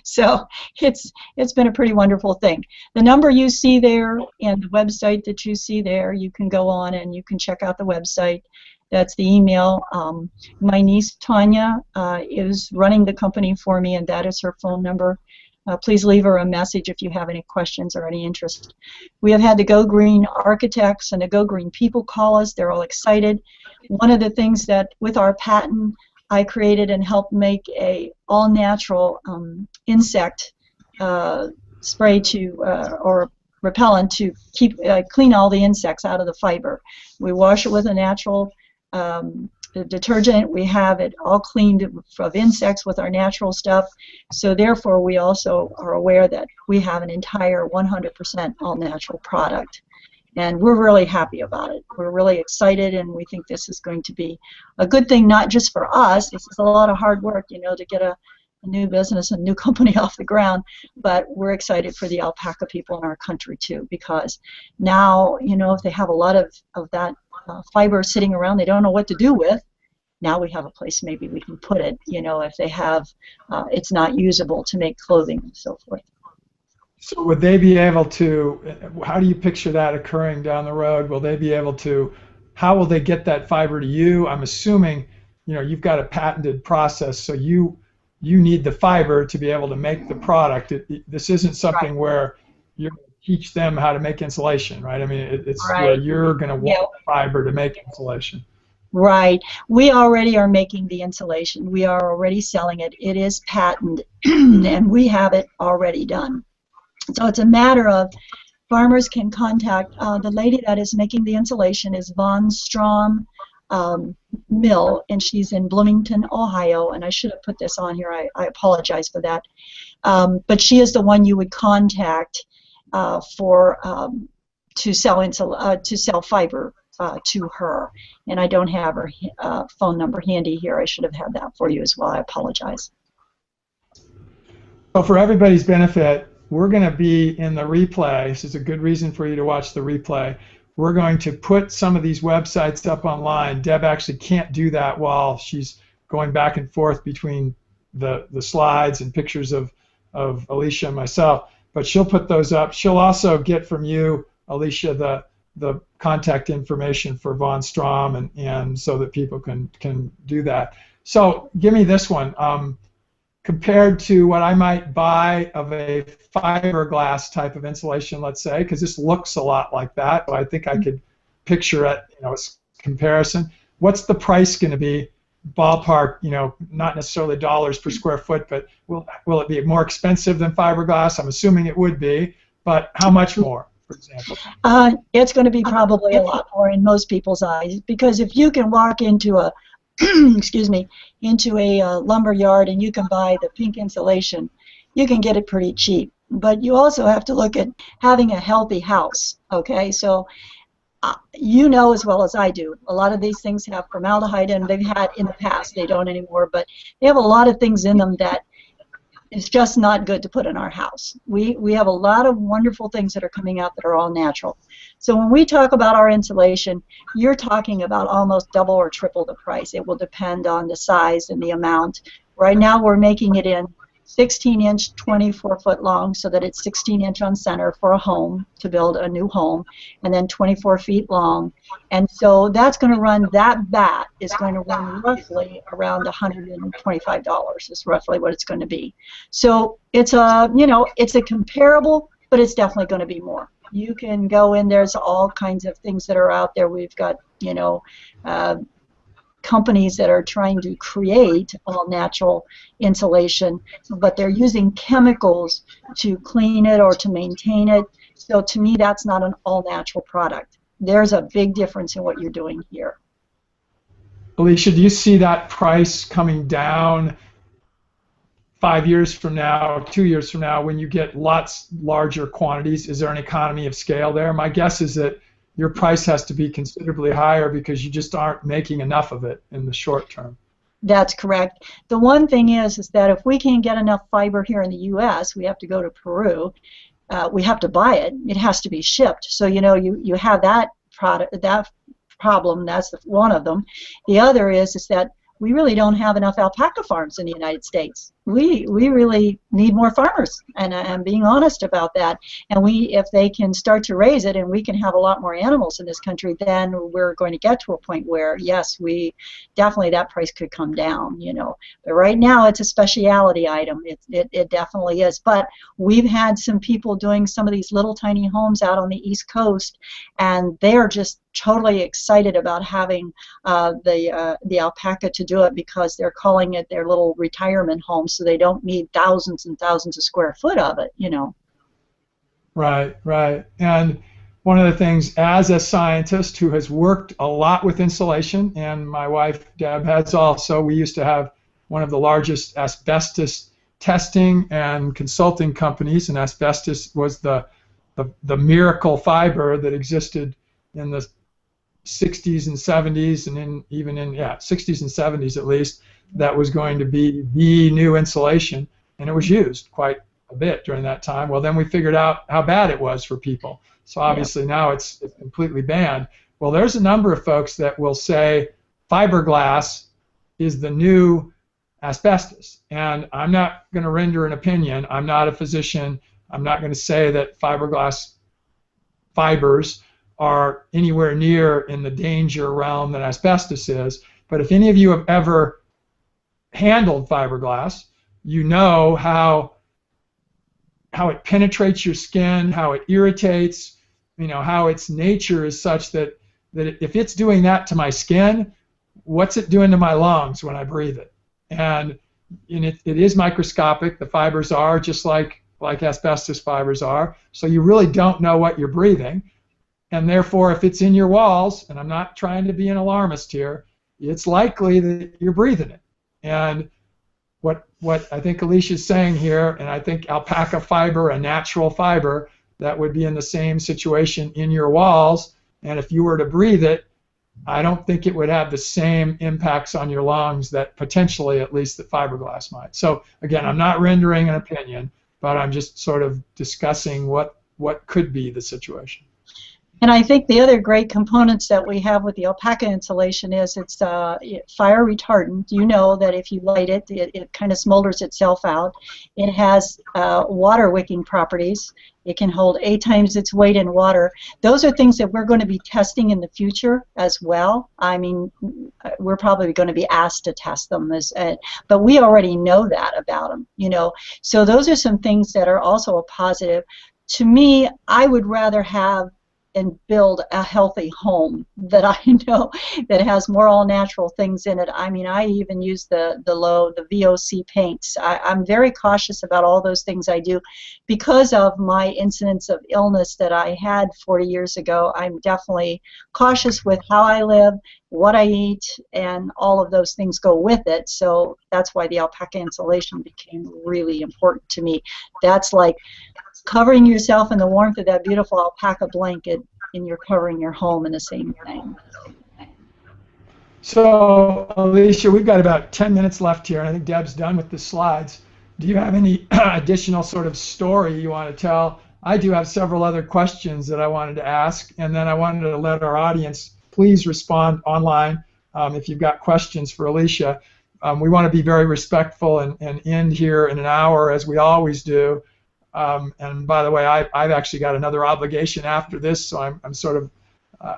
So it's been a pretty wonderful thing. The number you see there and the website that you see there, you can go on and you can check out the website. That's the email. My niece Tanya is running the company for me, and that is her phone number. Please leave her a message if you have any questions or any interest. We have had the Go Green architects and the Go Green people call us. They're all excited. One of the things that with our patent I created and helped make a all-natural insect spray or repellent to clean all the insects out of the fiber. We wash it with a natural detergent. We have it all cleaned of insects with our natural stuff. So therefore, we also are aware that we have an entire 100% all-natural product. And we're really happy about it. We're really excited, and we think this is going to be a good thing, not just for us. This is a lot of hard work, you know, to get a new business, a new company off the ground, but we're excited for the alpaca people in our country too, because now, you know, if they have a lot of that fiber sitting around they don't know what to do with, now we have a place maybe we can put it, you know, if they have it's not usable to make clothing and so forth. So would they be able to, how do you picture that occurring down the road? Will they be able to, how will they get that fiber to you? I'm assuming, you know, you've got a patented process, so you need the fiber to be able to make the product. This isn't something where you're going to teach them how to make insulation, right? I mean, it's where you're going to want fiber to make insulation. Right. We already are making the insulation. We are already selling it. It is patented, and we have it already done. So it's a matter of farmers can contact the lady that is making the insulation is Von Strom Mill, and she's in Bloomington, Ohio. And I should have put this on here. I apologize for that. But she is the one you would contact for to sell fiber to her. And I don't have her phone number handy here. I should have had that for you as well. I apologize. So for everybody's benefit, we're going to be in the replay. This is a good reason for you to watch the replay. We're going to put some of these websites up online. Deb actually can't do that while she's going back and forth between the slides and pictures of Alicia and myself, but she'll put those up. She'll also get from you, Alicia, the contact information for Von Strom, and so that people can do that. So give me this one. Compared to what I might buy of a fiberglass type of insulation, let's say, because this looks a lot like that, so I think I could picture it, comparison. What's the price going to be, ballpark, not necessarily dollars per square foot, but will it be more expensive than fiberglass? I'm assuming it would be, but how much more, for example? It's going to be probably a lot more in most people's eyes, because if you can walk into a excuse me, into a lumber yard and you can buy the pink insulation, you can get it pretty cheap. But you also have to look at having a healthy house, okay? So you know as well as I do, a lot of these things have formaldehyde in them. They've had in the past, they don't anymore, but they have a lot of things in them that it's just not good to put in our house. We have a lot of wonderful things that are coming out that are all natural. So when we talk about our insulation, you're talking about almost double or triple the price. It will depend on the size and the amount. Right now we're making it in 16-inch, 24-foot long, so that it's 16-inch on center for a home, to build a new home, and then 24 feet long. And so that's going to run, that bat is going to run roughly around $125 is roughly what it's going to be. So it's a, it's a comparable, but it's definitely going to be more. You can go in, there's all kinds of things that are out there. We've got, companies that are trying to create all natural insulation, but they're using chemicals to clean it or to maintain it. So to me, that's not an all natural product. There's a big difference in what you're doing here. Alicia, do you see that price coming down 5 years from now, 2 years from now, when you get lots larger quantities? Is there an economy of scale there? My guess is that your price has to be considerably higher because you just aren't making enough of it in the short term. That's correct. The one thing is that if we can't get enough fiber here in the U.S., we have to go to Peru. We have to buy it. It has to be shipped. So you have that product, that problem. That's one of them. The other is that we really don't have enough alpaca farms in the United States. We really need more farmers, and I'm being honest about that. And if they can start to raise it and we can have a lot more animals in this country, then we're going to get to a point where, yes, definitely that price could come down, But right now it's a specialty item. It definitely is. But we've had some people doing some of these little tiny homes out on the East Coast, and they're just totally excited about having the alpaca to do it, because they're calling it their little retirement home, so they don't need thousands and thousands of square foot of it, Right. And one of the things, as a scientist who has worked a lot with insulation, and my wife Deb has also, we used to have one of the largest asbestos testing and consulting companies, and asbestos was the miracle fiber that existed in the 60s and 70s, and even in 60s and 70s at least, that was going to be the new insulation, and it was used quite a bit during that time. Well, then we figured out how bad it was for people, so obviously now it's completely banned. Well, there's a number of folks that will say fiberglass is the new asbestos, and I'm not going to render an opinion. I'm not a physician. I'm not going to say that fiberglass fibers are anywhere near in the danger realm that asbestos is. But if any of you have ever handled fiberglass, you know how it penetrates your skin, how it irritates, how its nature is such that if it's doing that to my skin, what's it doing to my lungs when I breathe it? And it is microscopic. The fibers are just like like asbestos fibers are, so you really don't know what you're breathing. And therefore, if it's in your walls, and I'm not trying to be an alarmist here, it's likely that you're breathing it. And what I think Alicia's saying here, and I think alpaca fiber, a natural fiber, that would be in the same situation in your walls, and if you were to breathe it, I don't think it would have the same impacts on your lungs that potentially, at least, that fiberglass might. So again, I'm not rendering an opinion, but I'm just sort of discussing what could be the situation. And I think the other great components that we have with the alpaca insulation is it's fire retardant. You know that if you light it, it kind of smolders itself out. It has water wicking properties. It can hold 8 times its weight in water. Those are things that we're going to be testing in the future as well. I mean, we're probably going to be asked to test them, but we already know that about them, you know. So those are some things that are also a positive. To me, I would rather have and build a healthy home that I know that has more all-natural things in it. I mean, I even use the VOC paints. I'm very cautious about all those things I do because of my incidence of illness that I had 40 years ago. I'm definitely cautious with how I live, what I eat, and all of those things go with it. So that's why the alpaca insulation became really important to me. That's like covering yourself in the warmth of that beautiful alpaca blanket, and you're covering your home in the same thing. So, Alicia, we've got about 10 minutes left here, and I think Deb's done with the slides. Do you have any additional sort of story you want to tell? I do have several other questions that I wanted to ask, and then I wanted to let our audience please respond online if you've got questions for Alicia. We want to be very respectful and end here in an hour, as we always do. And by the way, I've actually got another obligation after this, so I'm sort of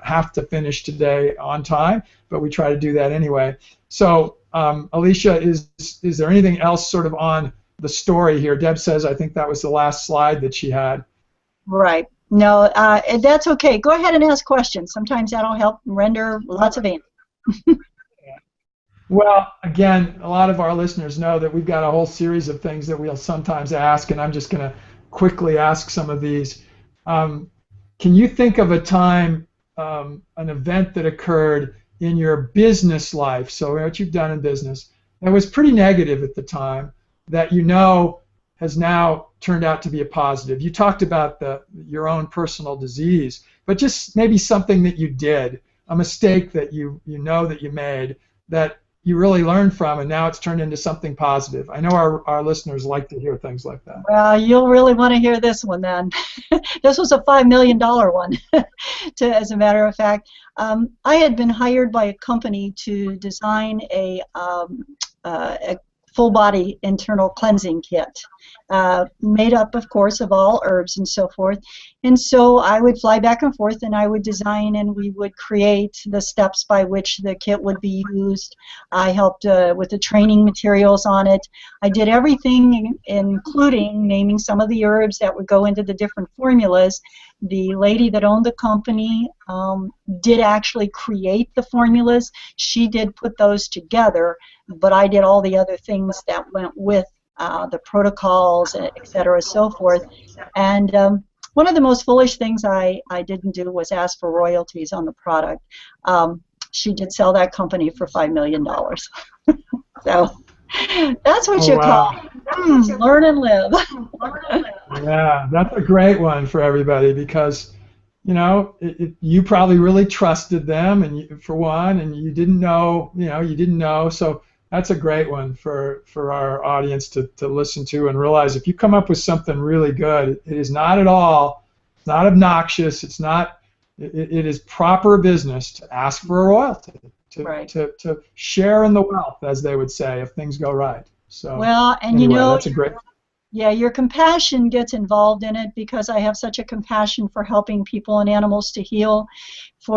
have to finish today on time, but we try to do that anyway. So, Alicia, is there anything else sort of on the story here? Deb says I think that was the last slide that she had. Right. No, that's okay. Go ahead and ask questions. Sometimes that'll help render lots of answers. Well, again, a lot of our listeners know that we've got a whole series of things that we'll sometimes ask, and I'm just going to quickly ask some of these. Can you think of a time, an event that occurred in your business life, so what you've done in business, that was pretty negative at the time, that you know has now turned out to be a positive? You talked about your own personal disease, but just maybe something that you did, a mistake that you know that you made, that you really learned from, and now it's turned into something positive. I know our listeners like to hear things like that. Well, you'll really want to hear this one then. This was a $5 million one, as a matter of fact. I had been hired by a company to design a full-body internal cleansing kit, made up, of course, of all herbs and so forth. And so I would fly back and forth, and I would design, and we would create the steps by which the kit would be used. I helped with the training materials on it. I did everything, including naming some of the herbs that would go into the different formulas. The lady that owned the company did actually create the formulas. She did put those together, but I did all the other things that went with the protocols, et cetera, so forth. And one of the most foolish things I didn't do was ask for royalties on the product. She did sell that company for $5 million. So that's what you call learn and live. Yeah, that's a great one for everybody, because you know you probably really trusted them, and for one, and you didn't know, so that's a great one for our audience to listen to and realize. If you come up with something really good, it is not at all, it's not obnoxious, it's not, it is proper business to ask for a royalty, to share in the wealth, as they would say, if things go right. So well, and anyway, you know, that's a great. Yeah, your compassion gets involved in it, because I have such a compassion for helping people and animals to heal,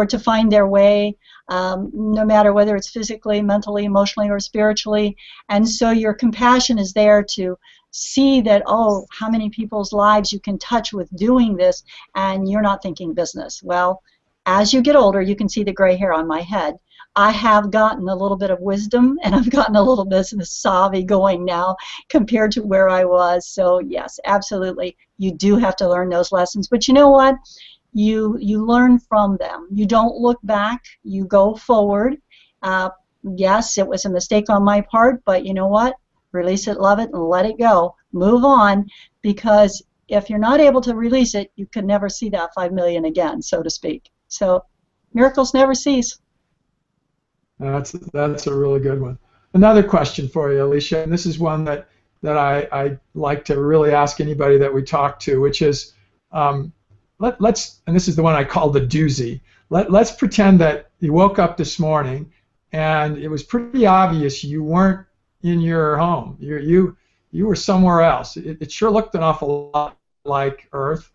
to find their way, no matter whether it's physically, mentally, emotionally, or spiritually. And so your compassion is there to see that, oh, how many people's lives you can touch with doing this, and you're not thinking business. Well, as you get older, you can see the gray hair on my head. I have gotten a little bit of wisdom, and I've gotten a little bit of savvy going now compared to where I was. So yes, absolutely, you do have to learn those lessons. But you know what? You learn from them. You don't look back. You go forward. Yes, it was a mistake on my part, but you know what? Release it, love it, and let it go. Move on, because if you're not able to release it, you can never see that 5 million again, so to speak. So miracles never cease. That's a really good one. Another question for you, Alicia, and this is one that I like to really ask anybody that we talk to, which is, let's, and this is the one I call the doozy. Let's pretend that you woke up this morning and it was pretty obvious you weren't in your home. You were somewhere else. It sure looked an awful lot like Earth,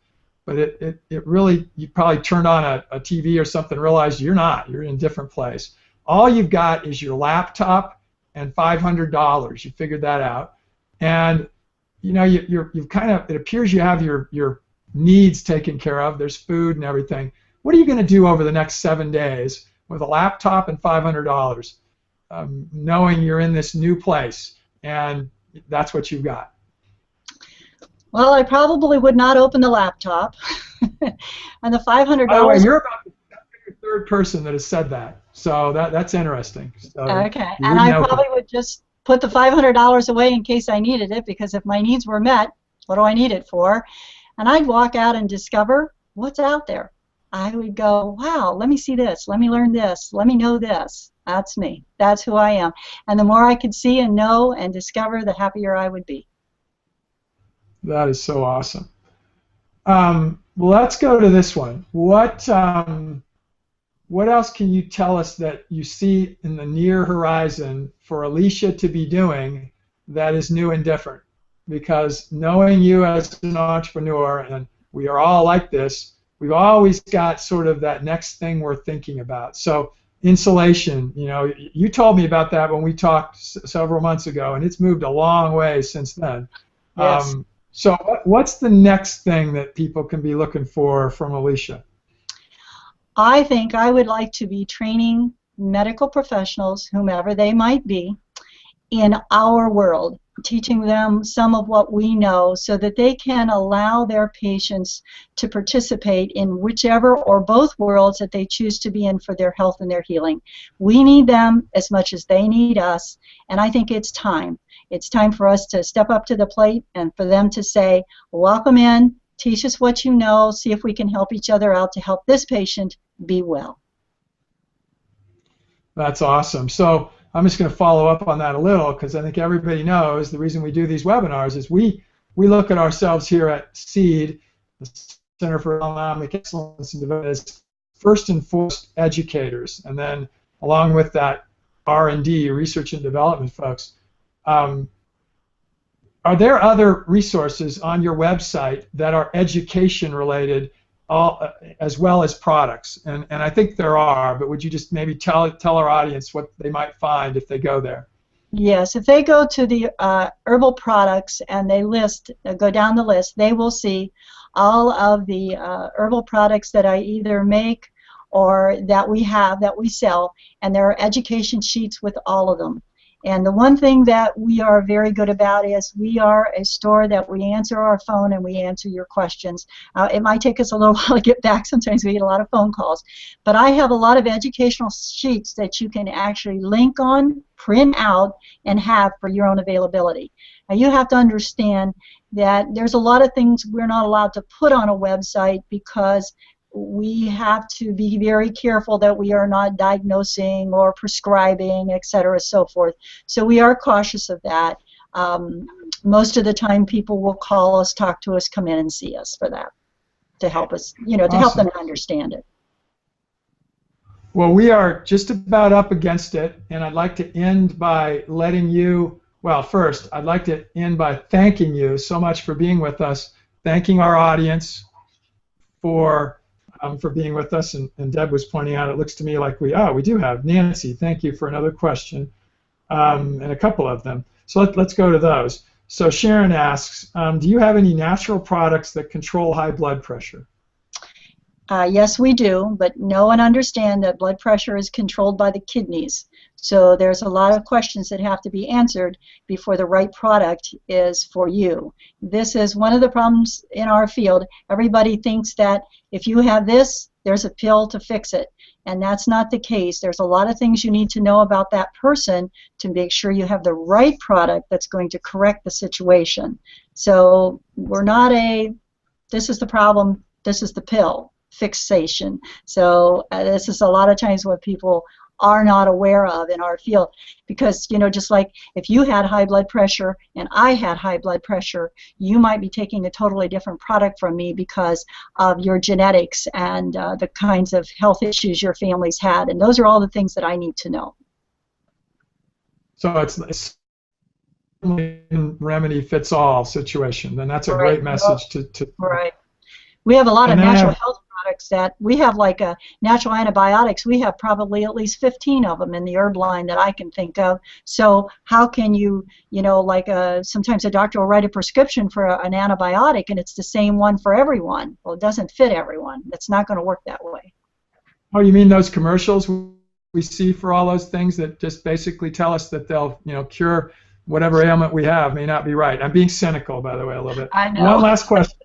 but it really, you probably turned on a TV or something, realized you're not. You're in a different place. All you've got is your laptop and $500. You figured that out, and you know you've kind of, it appears you have your needs taken care of. There's food and everything. What are you going to do over the next 7 days with a laptop and $500, knowing you're in this new place and that's what you've got? Well, I probably would not open the laptop, and the $500. By the way, you're about the third person that has said that, so that's interesting. So okay, and I probably would just put the $500 away in case I needed it, because if my needs were met, what do I need it for? And I'd walk out and discover what's out there. I would go, wow, let me see this, let me learn this, let me know this. That's me. That's who I am. And the more I could see and know and discover, the happier I would be. That is so awesome. Well, let's go to this one. What else can you tell us that you see in the near horizon for Alicia to be doing that is new and different? Because knowing you as an entrepreneur, and we are all like this, we've always got sort of that next thing we're thinking about. So insulation, you know, you told me about that when we talked several months ago, and it's moved a long way since then. Yes. So what's the next thing that people can be looking for from Alicia? I think I would like to be training medical professionals, whomever they might be, in our world, teaching them some of what we know so that they can allow their patients to participate in whichever or both worlds that they choose to be in for their health and their healing. We need them as much as they need us, and I think it's time. It's time for us to step up to the plate and for them to say, welcome in, teach us what you know, see if we can help each other out to help this patient be well. That's awesome. So I'm just going to follow up on that a little, because I think everybody knows the reason we do these webinars is we look at ourselves here at CEED, the Center for Economic Excellence and Development, as first and foremost educators, and then along with that R&D, research and development folks. Are there other resources on your website that are education related, as well as products? And I think there are, but would you just maybe tell our audience what they might find if they go there? Yes, if they go to the herbal products and they go down the list, they will see all of the herbal products that I either make or that we have, that we sell, and there are education sheets with all of them. And the one thing that we are very good about is we are a store that we answer our phone and we answer your questions. It might take us a little while to get back. Sometimes we get a lot of phone calls. But I have a lot of educational sheets that you can actually link on, print out, and have for your own availability. Now you have to understand that there's a lot of things we're not allowed to put on a website because we have to be very careful that we are not diagnosing or prescribing, etc., so forth. So we are cautious of that. Most of the time people will call us, talk to us, come in and see us for that, to help us, to help them understand it. Well, we are just about up against it, and I'd like to end by letting you, well, first, I'd like to end by thanking you so much for being with us, thanking our audience for being with us, and Deb was pointing out, it looks to me like we do have. Nancy, thank you for another question, and a couple of them. So let's go to those. So Sharon asks, do you have any natural products that control high blood pressure? Yes, we do, but know and understand that blood pressure is controlled by the kidneys. So there's a lot of questions that have to be answered before the right product is for you. This is one of the problems in our field. Everybody thinks that if you have this, there's a pill to fix it. And that's not the case. There's a lot of things you need to know about that person to make sure you have the right product that's going to correct the situation. So we're not this is the problem, this is the pill fixation. So this is a lot of times what people are not aware of in our field, because just like if you had high blood pressure and I had high blood pressure, you might be taking a totally different product from me because of your genetics and the kinds of health issues your family's had, and those are all the things that I need to know. So it's remedy fits all situation, then that's a Right. great message to Right. We have a lot of And then natural health products that we have, like natural antibiotics. We have probably at least 15 of them in the herb line that I can think of. So how can you, sometimes a doctor will write a prescription for an antibiotic and it's the same one for everyone. Well, it doesn't fit everyone. It's not going to work that way. Oh, you mean those commercials we see for all those things that just basically tell us that they'll, cure whatever ailment we have? May not be right. I'm being cynical, by the way, a little bit. I know. One last question.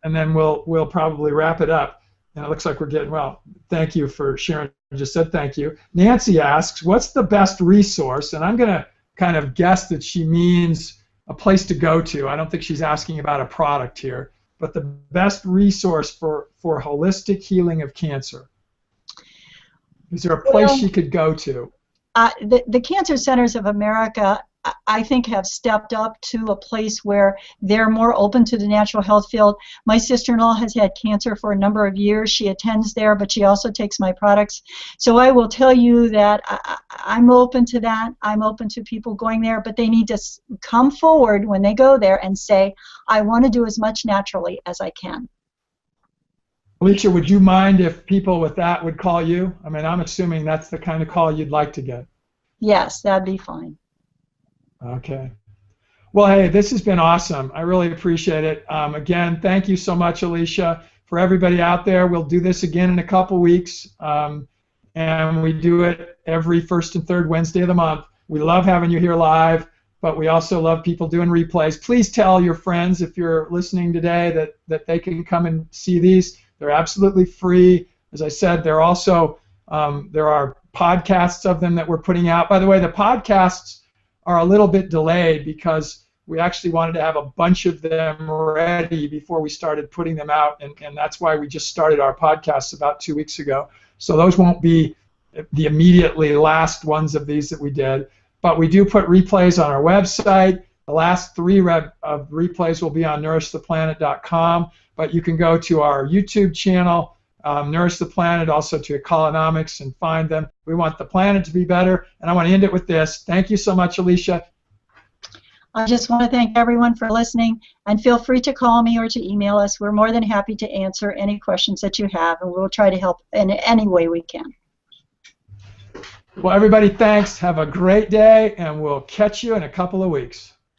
And then we'll probably wrap it up. And it looks like we're getting well. Thank you for sharing. I just said thank you. Nancy asks, what's the best resource? And I'm going to kind of guess that she means a place to go to. I don't think she's asking about a product here, but the best resource for holistic healing of cancer. Is there a place she could go to? The Cancer Centers of America, I think, have stepped up to a place where they're more open to the natural health field. My sister-in-law has had cancer for a number of years. She attends there, but she also takes my products. So I will tell you that I'm open to that. I'm open to people going there, but they need to come forward when they go there and say, I want to do as much naturally as I can. Alicia, would you mind if people with that would call you? I mean, I'm assuming that's the kind of call you'd like to get. Yes, that'd be fine. Okay. Well, hey, this has been awesome. I really appreciate it. Again, thank you so much, Alicia. For everybody out there, we'll do this again in a couple weeks, and we do it every first and third Wednesday of the month. We love having you here live, but we also love people doing replays. Please tell your friends, if you're listening today, that they can come and see these. They're absolutely free. As I said, they're also there are podcasts of them that we're putting out. By the way, the podcasts are a little bit delayed because we actually wanted to have a bunch of them ready before we started putting them out, and that's why we just started our podcasts about 2 weeks ago. So those won't be the immediately last ones of these that we did, but we do put replays on our website. The last 3 of replays will be on nourishtheplanet.com, but you can go to our YouTube channel, Nourish the Planet, also to Ecolonomics, and find them. We want the planet to be better, and I want to end it with this. Thank you so much, Alicia. I just want to thank everyone for listening, and feel free to call me or to email us. We're more than happy to answer any questions that you have, and we'll try to help in any way we can. Well, everybody, thanks. Have a great day, and we'll catch you in a couple of weeks.